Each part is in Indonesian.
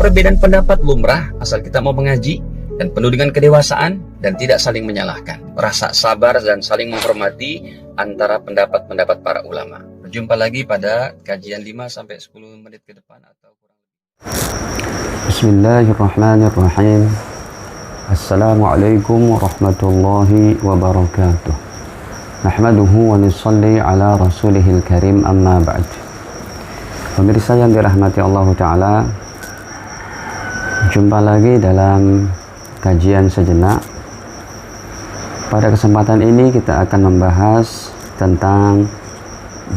Perbedaan pendapat lumrah asal kita mau mengaji dan penuh dengan kedewasaan dan tidak saling menyalahkan. Rasa sabar dan saling menghormati antara pendapat-pendapat para ulama. Berjumpa lagi pada kajian 5-10 menit ke depan atau kurang lebih. Bismillahirrahmanirrahim. Assalamualaikum warahmatullahi wabarakatuh. Nahmaduhu wa nusalli ala rasulihil karim, amma ba'd. Pemirsa yang dirahmati Allah Ta'ala, jumpa lagi dalam kajian sejenak. Pada kesempatan ini kita akan membahas tentang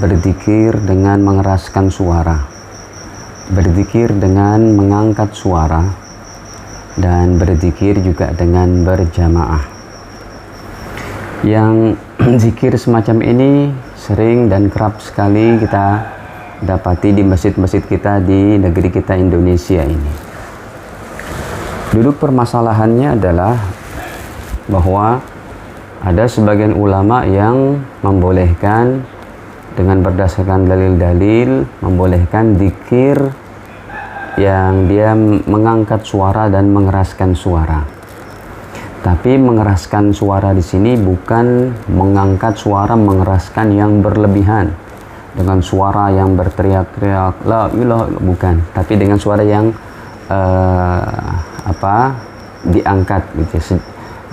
berzikir dengan mengeraskan suara, berzikir dengan mengangkat suara, dan berzikir juga dengan berjamaah. Yang zikir semacam ini sering dan kerap sekali kita dapati di masjid-masjid kita di negeri kita Indonesia ini. Duduk permasalahannya adalah bahwa ada sebagian ulama yang membolehkan dengan berdasarkan dalil-dalil, membolehkan zikir yang dia mengangkat suara dan mengeraskan suara. Tapi mengeraskan suara di sini bukan mengangkat suara mengeraskan yang berlebihan dengan suara yang berteriak-teriak la ilaha, bukan, tapi dengan suara yang diangkat gitu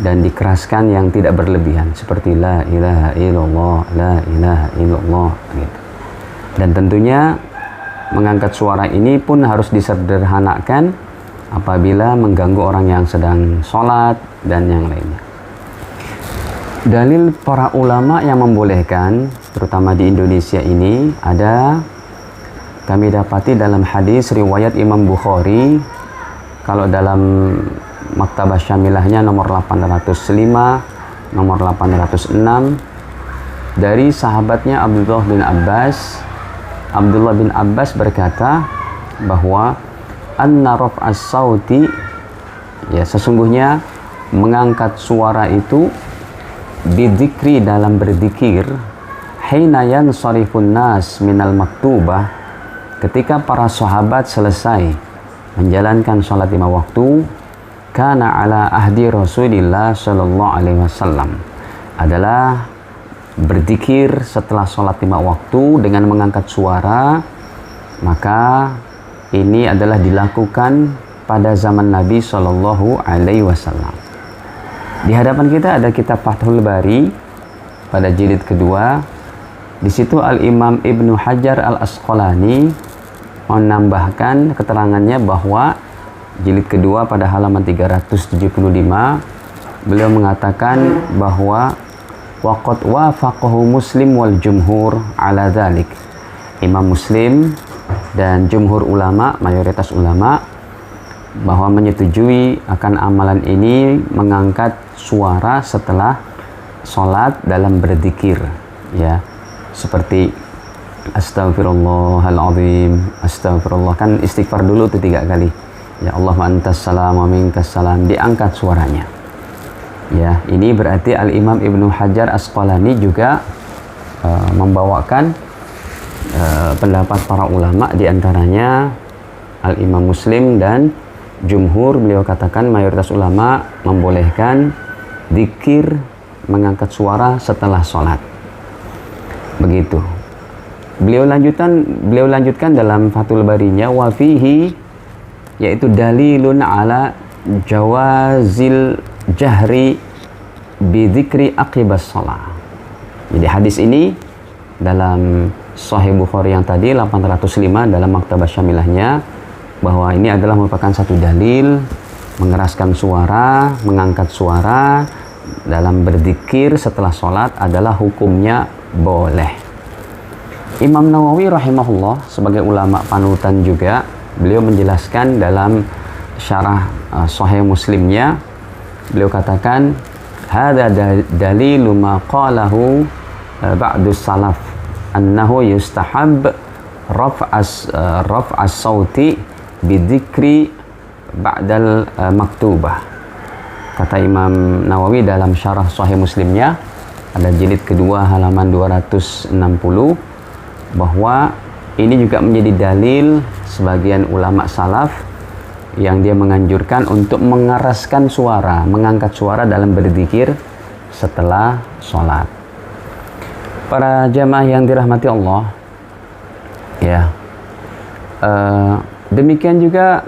dan dikeraskan yang tidak berlebihan, seperti la ilaha illallah, la ilaha illallah gitu. Dan tentunya mengangkat suara ini pun harus disederhanakan apabila mengganggu orang yang sedang sholat dan yang lainnya. Dalil para ulama yang membolehkan, terutama di Indonesia ini, ada kami dapati dalam hadis riwayat Imam Bukhari. Kalau dalam Maktabah Syamilahnya nomor 805, nomor 806, dari sahabatnya Abdullah bin Abbas. Abdullah bin Abbas berkata bahwa anna raf'as sauti, ya, sesungguhnya mengangkat suara itu bidzikri, dalam berzikir, hina yansarifun nas minal maktubah, ketika para sahabat selesai menjalankan sholat 5 waktu, kana ala ahdi Rasulillah sallallahu alaihi wasallam, adalah berzikir setelah sholat 5 waktu dengan mengangkat suara. Maka ini adalah dilakukan pada zaman Nabi sallallahu alaihi wasallam. Di hadapan kita ada kitab Fathul Bari pada jilid kedua. Di situ Al-Imam Ibnu Hajar Al-Asqalani menambahkan keterangannya bahwa jilid kedua pada halaman 375 beliau mengatakan bahwa waqad wafaqahu Muslim wal jumhur ala dzalik. Imam Muslim dan jumhur ulama, mayoritas ulama, bahwa menyetujui akan amalan ini mengangkat suara setelah sholat dalam berzikir, ya, seperti astagfirullahaladzim, astagfirullah, kan istighfar dulu tuh 3 kali, ya Allahumma antas salam wa minkas salam, diangkat suaranya. Ya, ini berarti Al-Imam Ibnu Hajar Asqalani juga membawakan pendapat para ulama, diantaranya Al-Imam Muslim dan jumhur. Beliau katakan mayoritas ulama membolehkan zikir mengangkat suara setelah sholat. Begitu. Beliau lanjutkan dalam Fathul Barinya, wa fihi, yaitu dalilun ala jawazil jahri bidzikri aqibas shalah. Jadi hadis ini dalam Sahih Bukhari yang tadi 805 dalam Maktabah Syamilahnya, bahwa ini adalah merupakan satu dalil mengeraskan suara, mengangkat suara dalam berzikir setelah sholat adalah hukumnya boleh. Imam Nawawi rahimahullah sebagai ulama panutan juga, beliau menjelaskan dalam syarah Sahih Muslimnya, beliau katakan hadza dalilu ma qalahu ba'dus salaf annahu yustahab raf'as sauti bidzikri ba'dal maktubah. Kata Imam Nawawi dalam syarah Sahih Muslimnya, ada jilid kedua halaman 260, bahwa ini juga menjadi dalil sebagian ulama salaf yang dia menganjurkan untuk mengeraskan suara, mengangkat suara dalam berzikir setelah sholat. Para jamaah yang dirahmati Allah, ya, demikian juga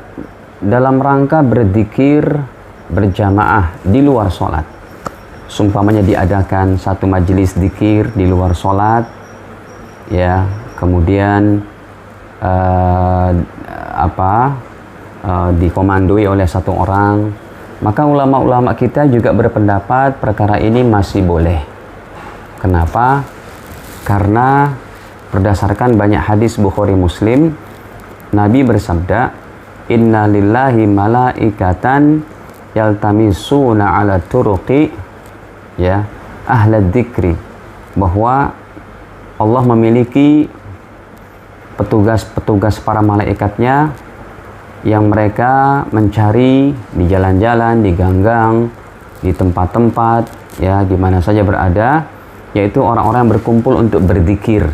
dalam rangka berzikir berjamaah di luar sholat. Sumpamanya diadakan satu majelis zikir di luar sholat, ya, kemudian dikomandoi oleh satu orang, maka ulama-ulama kita juga berpendapat perkara ini masih boleh. Kenapa? Karena berdasarkan banyak hadis Bukhari Muslim, Nabi bersabda, "Inna lillahi malaikatan yaltamisuna ala turuqi, ya, ahla dzikri," bahwa Allah memiliki petugas-petugas para malaikatnya yang mereka mencari di jalan-jalan, di ganggang, di tempat-tempat, ya, di mana saja berada, yaitu orang-orang yang berkumpul untuk berzikir.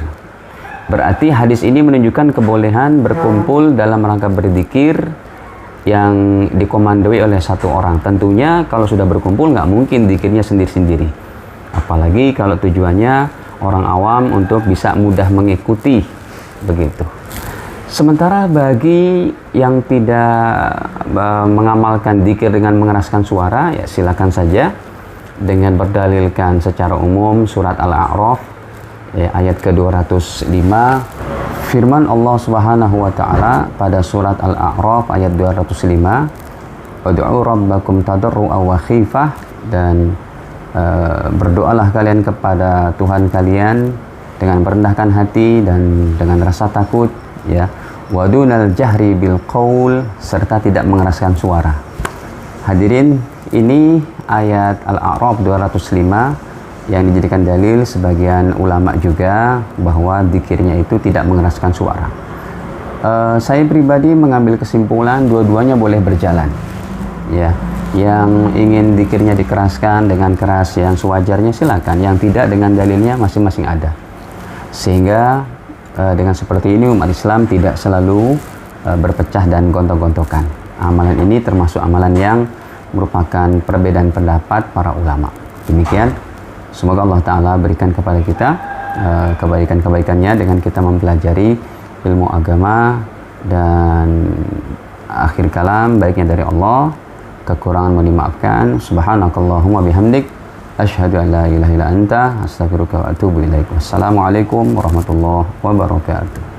Berarti hadis ini menunjukkan kebolehan berkumpul dalam rangka berzikir yang dikomandoi oleh satu orang. Tentunya kalau sudah berkumpul nggak mungkin zikirnya sendiri-sendiri, apalagi kalau tujuannya orang awam untuk bisa mudah mengikuti, begitu. Sementara bagi yang tidak mengamalkan zikir dengan mengeraskan suara, ya silakan saja dengan berdalilkan secara umum surat Al-A'raf, ya, ayat ke-205, firman Allah Subhanahu wa taala pada surat Al-A'raf ayat 205, "Ud'u rabbakum tadarru'an wa khifah," dan berdoalah kalian kepada Tuhan kalian dengan merendahkan hati dan dengan rasa takut, ya, wadunal jahri bil qaul, serta tidak mengeraskan suara. Hadirin, ini ayat Al-A'raf 205 yang dijadikan dalil sebagian ulama juga bahwa zikirnya itu tidak mengeraskan suara. Saya pribadi mengambil kesimpulan dua-duanya boleh berjalan, ya. Yang ingin zikirnya dikeraskan dengan keras yang sewajarnya silakan, yang tidak dengan dalilnya masing-masing ada. Sehingga dengan seperti ini umat Islam tidak selalu berpecah dan gontok-gontokan. Amalan ini termasuk amalan yang merupakan perbedaan pendapat para ulama. Demikian, semoga Allah Ta'ala berikan kepada kita kebaikan-kebaikannya dengan kita mempelajari ilmu agama, dan akhir kalam baiknya dari Allah, kekurangan mohon dimaafkan. Subhanakallahumma bihamdik, asyhadu an la ilaha illa anta, astaghfiruka wa atubu ilaik. Wassalamualaikum warahmatullahi wabarakatuh.